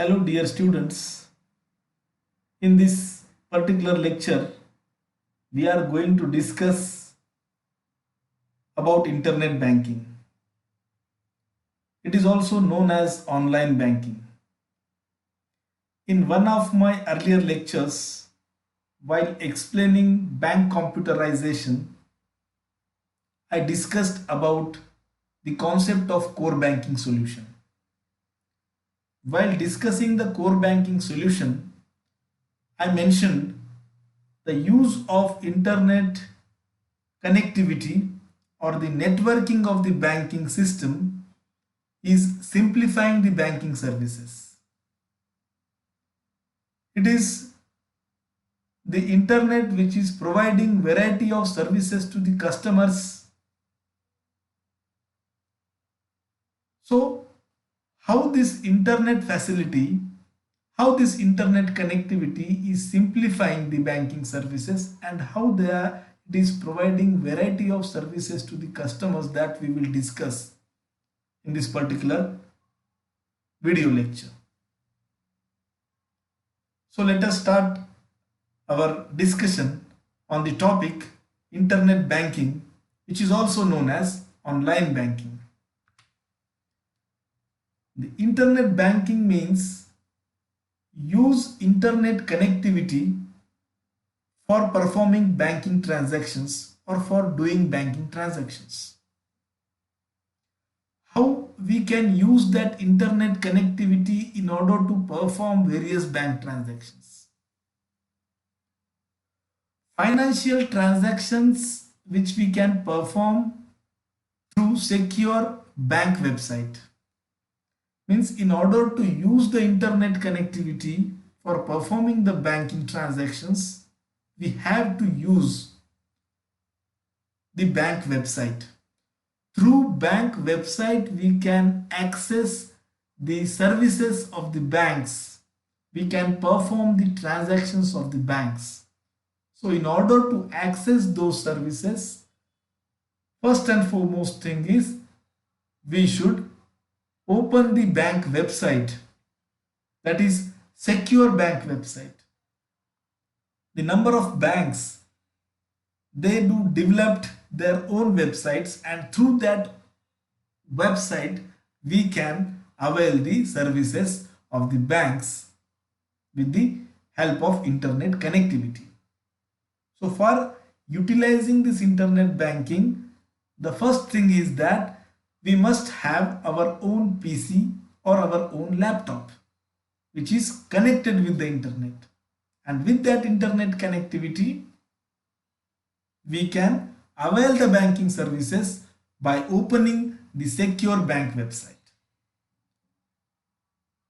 Hello dear students, in this particular lecture we are going to discuss about internet banking. It is also known as online banking. In one of my earlier lectures, while explaining bank computerization, I discussed about the concept of core banking solution. While discussing the core banking solution, I mentioned the use of internet connectivity or the networking of the banking system is simplifying the banking services. It is the internet which is providing variety of services to the customers. So how this internet facility, how this internet connectivity is simplifying the banking services and how it is providing variety of services to the customers, that we will discuss in this particular video lecture. So let us start our discussion on the topic internet banking, which is also known as online banking. The internet banking means use internet connectivity for performing banking transactions or for doing banking transactions. How we can use that internet connectivity in order to perform various bank transactions. Financial transactions which we can perform through secure bank website. Means in order to use the internet connectivity for performing the banking transactions, we have to use the bank website. Through bank website, we can access the services of the banks. We can perform the transactions of the banks. So in order to access those services, first and foremost thing is we should open the bank website, that is secure bank website. The number of banks, they do developed their own websites, and through that website we can avail the services of the banks with the help of internet connectivity. So for utilizing this internet banking, the first thing is that we must have our own PC or our own laptop which is connected with the internet, and with that internet connectivity we can avail the banking services by opening the secure bank website.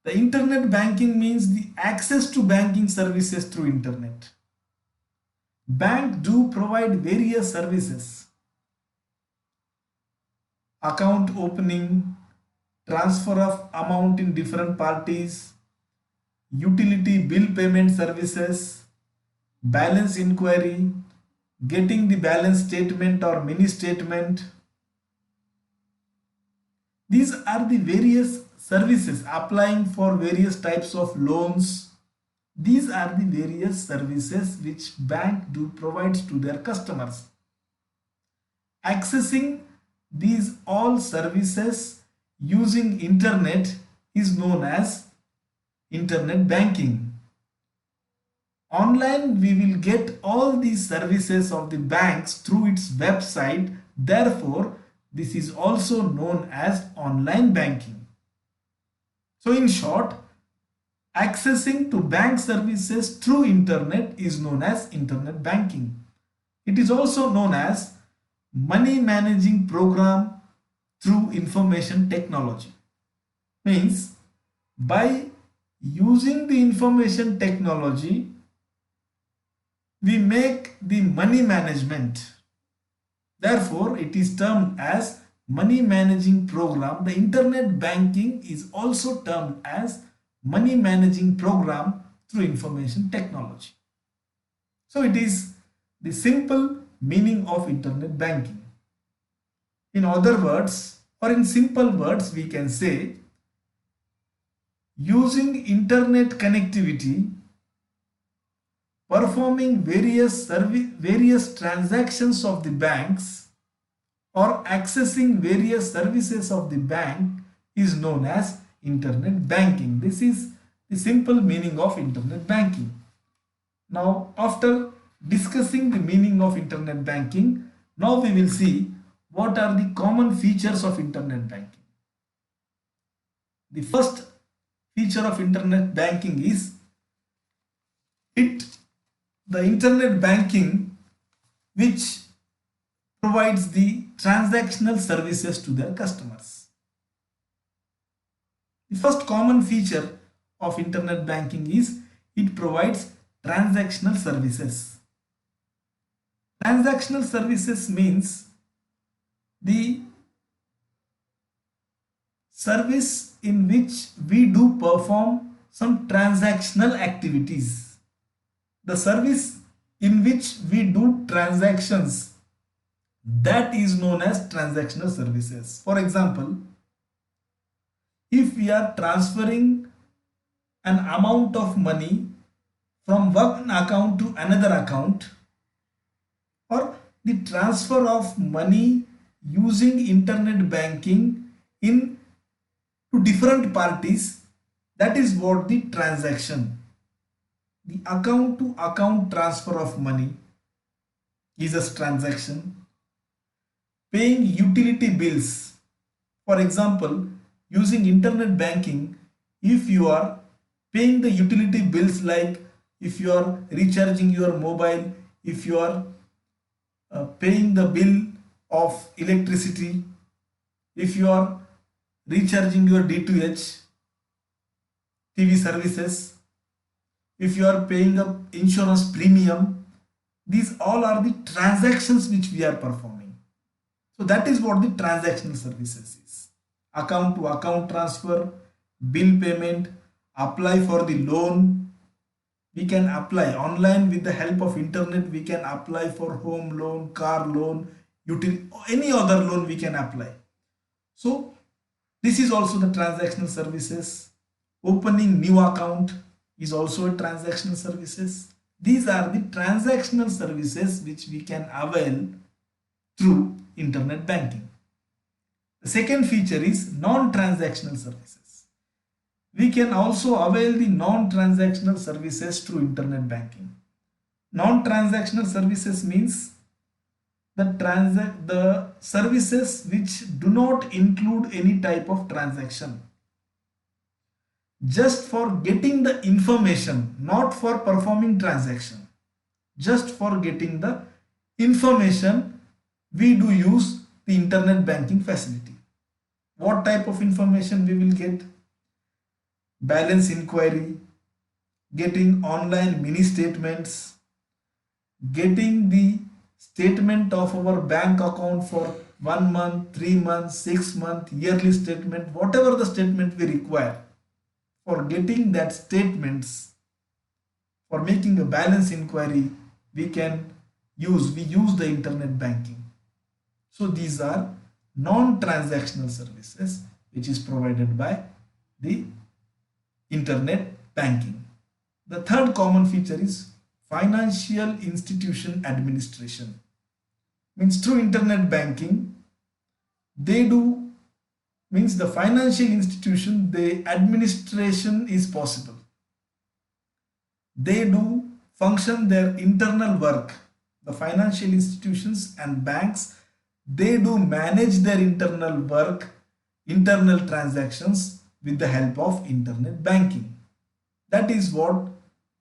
The internet banking means the access to banking services through internet. Banks do provide various services: account opening, transfer of amount in different parties, utility bill payment services, balance inquiry, getting the balance statement or mini statement. These are the various services. Applying for various types of loans. These are the various services which bank do provide to their customers. Accessing these all services using internet is known as internet banking. Online we will get all these services of the banks through its website. Therefore, this is also known as online banking. So in short, accessing to bank services through internet is known as internet banking. It is also known as money managing program through information technology. Means by using the information technology, we make the money management. Therefore, it is termed as money managing program. The internet banking is also termed as money managing program through information technology. So it is the simple meaning of internet banking. In other words, or in simple words, we can say using internet connectivity, performing various transactions of the banks or accessing various services of the bank is known as internet banking. This is the simple meaning of internet banking. Now, after discussing the meaning of internet banking, now we will see what are the common features of internet banking. The first feature of internet banking is the internet banking which provides the transactional services to their customers. The first common feature of internet banking is it provides transactional services. Transactional services means the service in which we do perform some transactional activities. The service in which we do transactions, that is known as transactional services. For example, if we are transferring an amount of money from one account to another account, or the transfer of money using internet banking to different parties, that is what the transaction. The account to account transfer of money is a transaction. Paying utility bills, for example, using internet banking, if you are paying the utility bills, like if you are recharging your mobile, if you are paying the bill of electricity, if you are recharging your D2H TV services, if you are paying a insurance premium, these all are the transactions which we are performing. So that is what the transactional services is. Account to account transfer, bill payment, apply for the loan. We can apply online with the help of internet. We can apply for home loan, car loan, any other loan we can apply. So this is also the transactional services. Opening new account is also a transactional services. These are the transactional services which we can avail through internet banking. The second feature is non-transactional services. We can also avail the non-transactional services through internet banking. Non-transactional services means the services which do not include any type of transaction. Just for getting the information, not for performing transaction. Just for getting the information, we do use the internet banking facility. What type of information we will get? Balance inquiry, getting online mini statements, getting the statement of our bank account for 1 month, 3 months, 6 month, yearly statement, whatever the statement we require. For getting that statements, for making a balance inquiry, we use the internet banking. So these are non-transactional services which is provided by the internet banking. The third common feature is financial institution administration. Means through internet banking, the financial institution, the administration is possible. They do function their internal work. The financial institutions and banks, they do manage their internal work, internal transactions with the help of internet banking. That is what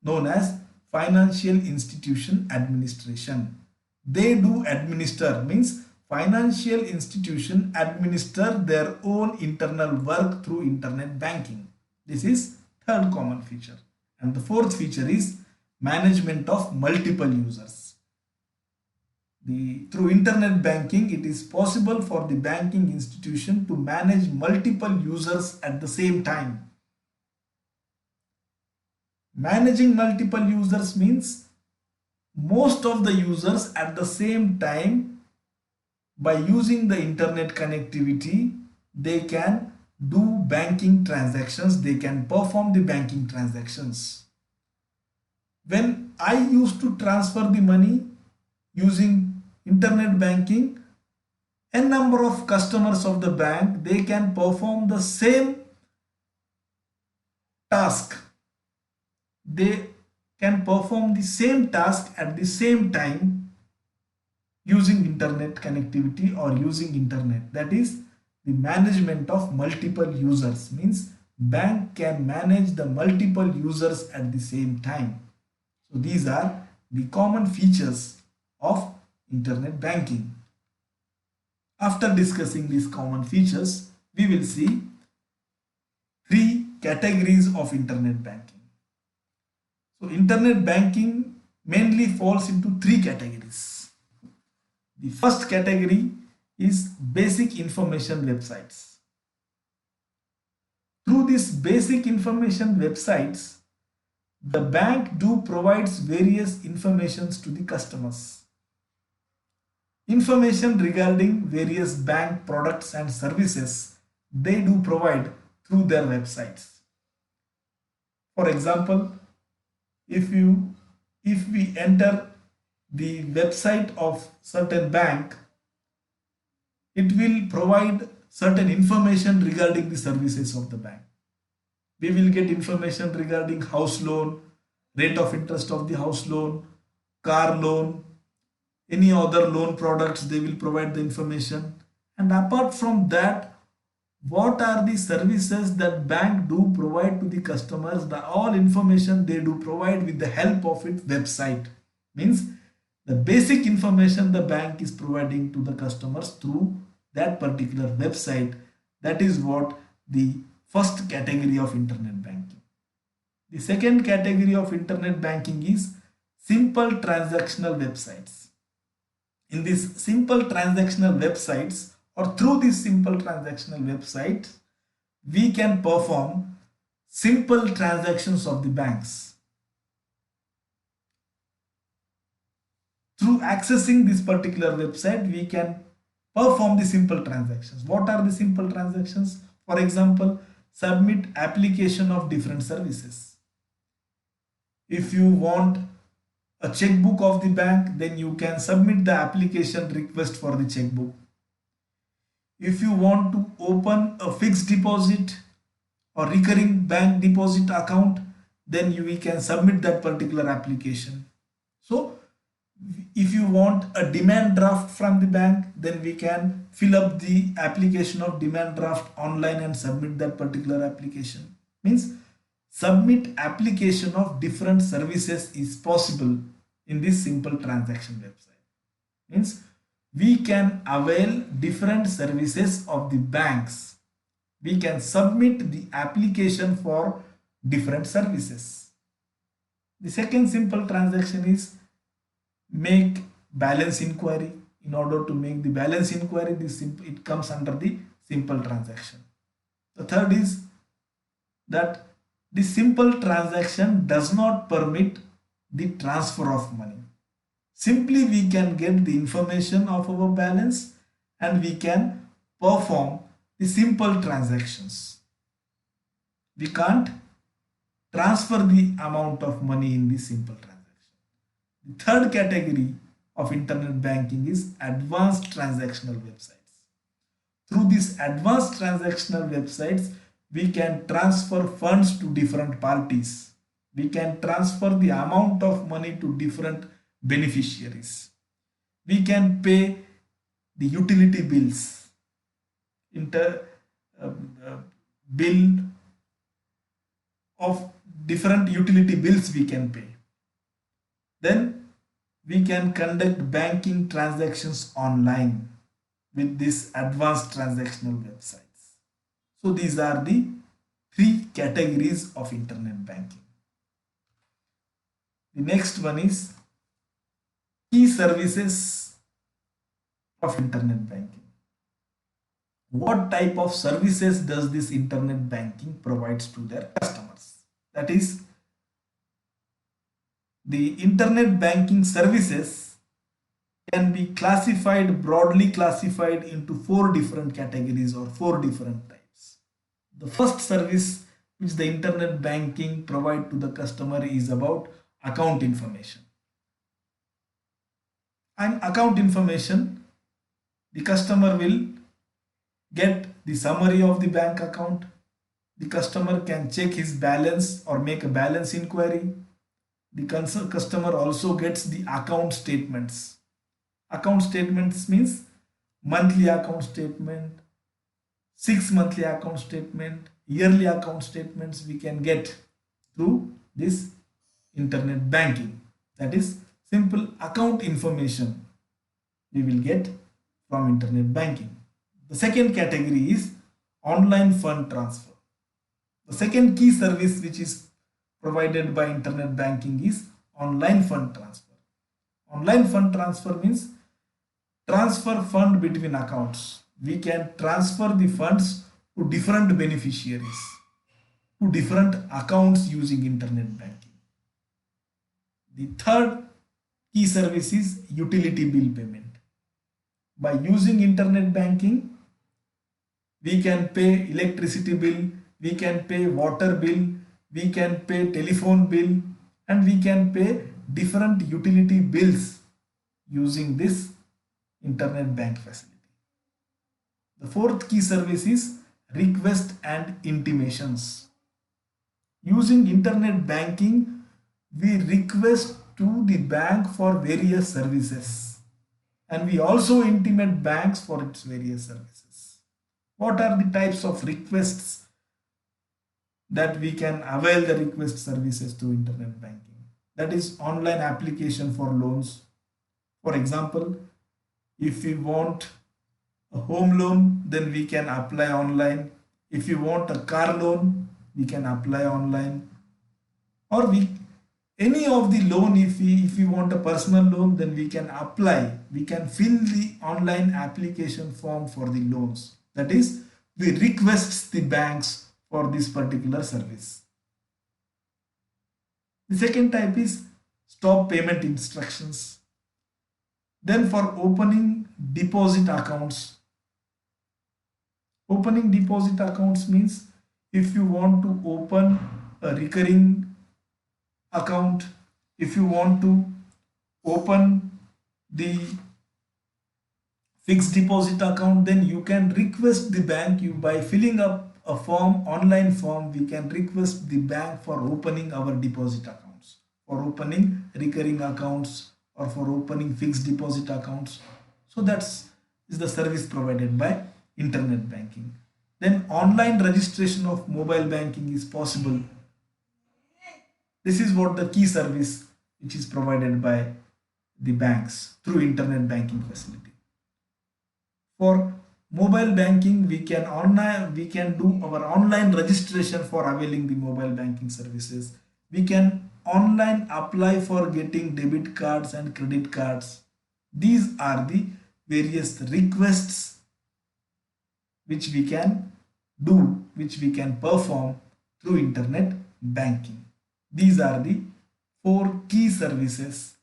known as financial institution administration. They do administer, means financial institution administer their own internal work through internet banking. This is third common feature. And the fourth feature is management of multiple users. Through internet banking, it is possible for the banking institution to manage multiple users at the same time. Managing multiple users means most of the users at the same time. By using the internet connectivity, they can do banking transactions, they can perform the banking transactions. When I used to transfer the money using internet banking, a number of customers of the bank, they can perform the same task. They can perform the same task at the same time using internet connectivity or using internet. That is the management of multiple users, means bank can manage the multiple users at the same time. So these are the common features of internet banking. After discussing these common features, we will see three categories of internet banking. So internet banking mainly falls into three categories. The first category is basic information websites. Through these basic information websites, the bank do provides various informations to the customers. Information regarding various bank products and services they do provide through their websites. For example, if we enter the website of certain bank, it will provide certain information regarding the services of the bank. We will get information regarding house loan, rate of interest of the house loan, car loan, any other loan products, they will provide the information. And apart from that, what are the services that bank do provide to the customers, the all information they do provide with the help of its website. Means the basic information the bank is providing to the customers through that particular website. That is what the first category of internet banking. The second category of internet banking is simple transactional websites. In these simple transactional websites, or through these simple transactional websites, we can perform simple transactions of the banks. Through accessing this particular website, we can perform the simple transactions. What are the simple transactions? For example, submit application of different services. If you want a checkbook of the bank, then you can submit the application request for the checkbook. If you want to open a fixed deposit or recurring bank deposit account, then we can submit that particular application. So if you want a demand draft from the bank, then we can fill up the application of demand draft online and submit that particular application. Means submit application of different services is possible in this simple transaction website. Means we can avail different services of the banks. We can submit the application for different services. The second simple transaction is make balance inquiry. In order to make the balance inquiry, it comes under the simple transaction. The third is that the simple transaction does not permit the transfer of money. Simply we can get the information of our balance and we can perform the simple transactions. We can't transfer the amount of money in the simple transaction. The third category of internet banking is advanced transactional websites. Through these advanced transactional websites, we can transfer funds to different parties. We can transfer the amount of money to different beneficiaries. We can pay the utility bills, bill of different utility bills we can pay. Then we can conduct banking transactions online with this advanced transactional websites. So these are the three categories of internet banking. The next one is key services of internet banking. What type of services does this internet banking provides to their customers? That is, the internet banking services can be broadly classified into four different categories or four different types. The first service which the internet banking provide to the customer is about account information. And account information, the customer will get the summary of the bank account. The customer can check his balance or make a balance inquiry. The customer also gets the account statements. Account statements means monthly account statement, 6 monthly account statement, yearly account statements we can get through this internet banking. That is simple account information we will get from internet banking. The second category is online fund transfer. The second key service which is provided by internet banking is online fund transfer. Online fund transfer means transfer fund between accounts. We can transfer the funds to different beneficiaries, to different accounts using internet banking. The third key service is utility bill payment. By using internet banking, we can pay electricity bill, we can pay water bill, we can pay telephone bill, and we can pay different utility bills using this internet bank facility. The fourth key service is request and intimations. Using internet banking, we request to the bank for various services, and we also intimate banks for its various services. What are the types of requests that we can avail the request services to internet banking? That is online application for loans. For example, if we want a home loan, then we can apply online. If you want a car loan, we can apply online. Or any of the loan, if we want a personal loan, then we can apply. We can fill the online application form for the loans. That is, we request the banks for this particular service. The second type is stop payment instructions. Then for opening deposit accounts. Opening deposit accounts means if you want to open a recurring account, if you want to open the fixed deposit account, then you can request the bank. You by filling up a form, online form, we can request the bank for opening our deposit accounts, for opening recurring accounts, or for opening fixed deposit accounts. So that's the service provided by internet banking. Then online registration of mobile banking is possible. This is what the key service which is provided by the banks through internet banking facility. For mobile banking, we can do our online registration for availing the mobile banking services. We can online apply for getting debit cards and credit cards. These are the various requests which we can do, which we can perform through internet banking. These are the 4 key services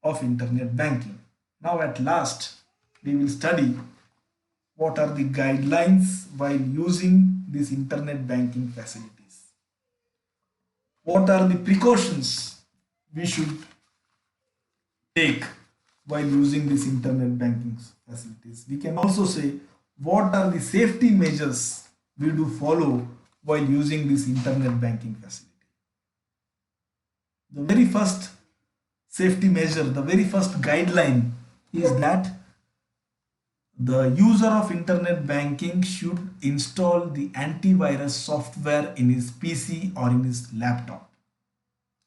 of internet banking. Now at last, we will study what are the guidelines while using these internet banking facilities. What are the precautions we should take while using these internet banking facilities? We can also say what are the safety measures we do follow while using this internet banking facility. The very first safety measure, the very first guideline is that the user of internet banking should install the antivirus software in his PC or in his laptop.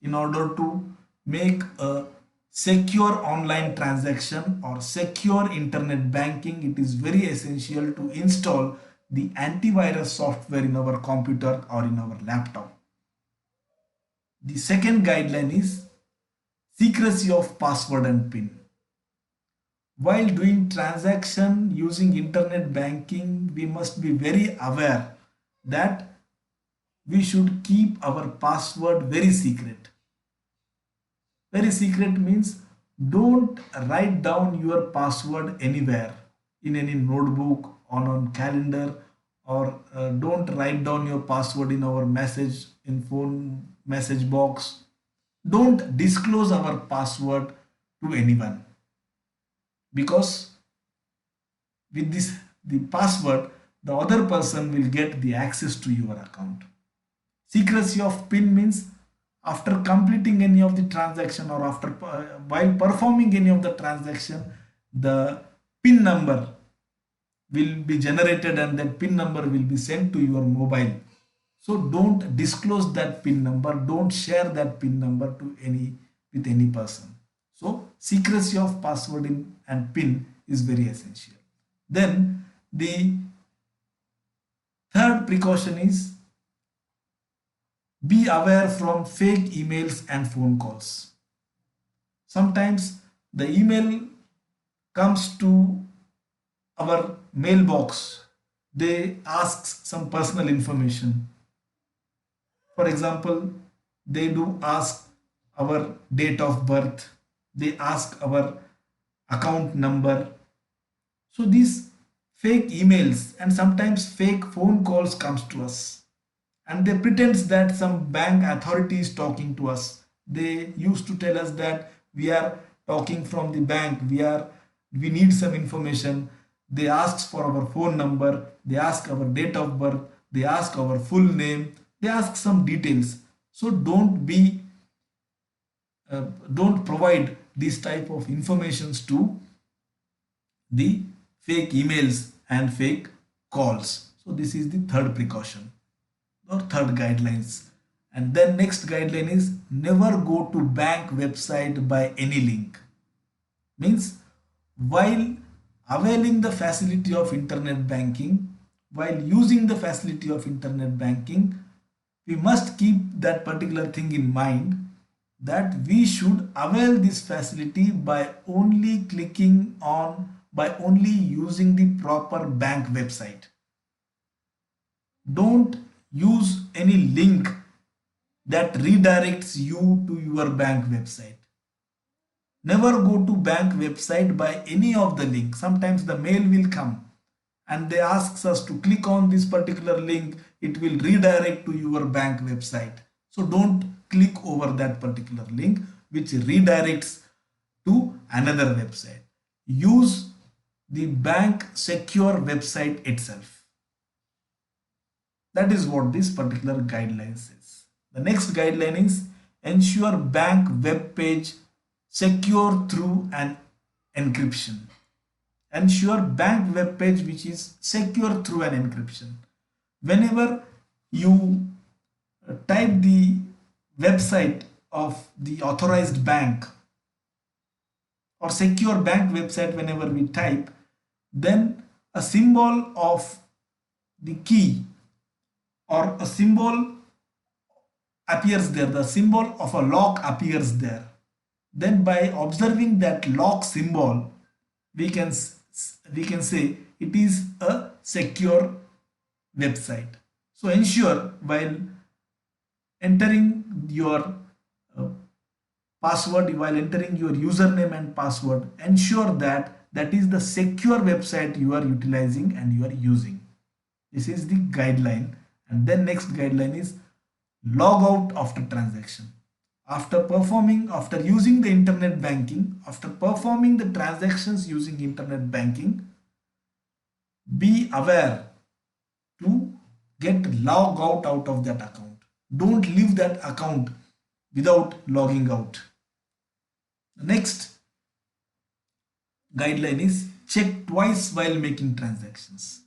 In order to make a secure online transaction or secure internet banking, it is very essential to install the antivirus software in our computer or in our laptop. The second guideline is secrecy of password and PIN. While doing transaction using internet banking, we must be very aware that we should keep our password very secret. Very secret means don't write down your password anywhere, in any notebook, on calendar, or don't write down your password in our message in phone message box. Don't disclose our password to anyone, because with this the password, the other person will get the access to your account. Secrecy of PIN means after completing any of the transaction, or after while performing any of the transaction, the PIN number will be generated and that PIN number will be sent to your mobile. So don't disclose that PIN number, don't share that PIN number to with any person. So secrecy of password and PIN is very essential. Then the third precaution is be aware from fake emails and phone calls. Sometimes the email comes to our mailbox, they ask some personal information. For example, they do ask our date of birth, they ask our account number. So these fake emails and sometimes fake phone calls comes to us, and they pretends that some bank authority is talking to us. They used to tell us that we are talking from the bank, we need some information. They ask for our phone number, they ask our date of birth, they ask our full name, they ask some details. So don't provide these type of informations to the fake emails and fake calls. So this is the third precaution or third guidelines. And then next guideline is never go to bank website by any link. Means while availing the facility of internet banking, while using the facility of internet banking, we must keep that particular thing in mind, that we should avail this facility by only by only using the proper bank website. Don't use any link that redirects you to your bank website. Never go to bank website by any of the links. Sometimes the mail will come and they ask us to click on this particular link. It will redirect to your bank website. So don't click over that particular link which redirects to another website. Use the bank secure website itself. That is what this particular guideline says. The next guideline is ensure bank web page secure through an encryption. Ensure bank web page which is secure through an encryption. Whenever you type the website of the authorized bank or secure bank website, whenever we type, then a symbol of the key or a symbol appears there, the symbol of a lock appears there. Then by observing that lock symbol, we can say it is a secure website. So ensure while entering your password, while entering your username and password, ensure that that is the secure website you are utilizing and you are using. This is the guideline. And then next guideline is log out after transaction. After using the internet banking, after performing the transactions using internet banking, be aware to get log out of that account. Don't leave that account without logging out. The next guideline is check twice while making transactions.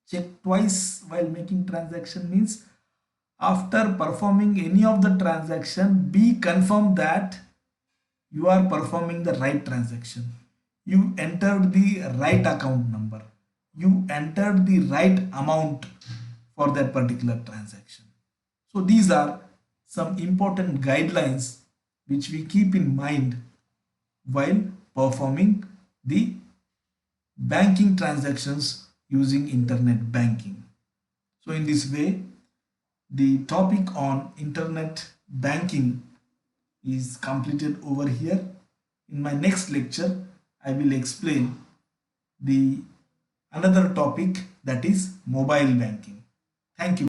Check twice while making transaction means after performing any of the transaction, be confirmed that you are performing the right transaction. You entered the right account number. You entered the right amount for that particular transaction. So these are some important guidelines which we keep in mind while performing the banking transactions using internet banking. So in this way, the topic on internet banking is completed over here. In my next lecture, I will explain the another topic, that is mobile banking. Thank you.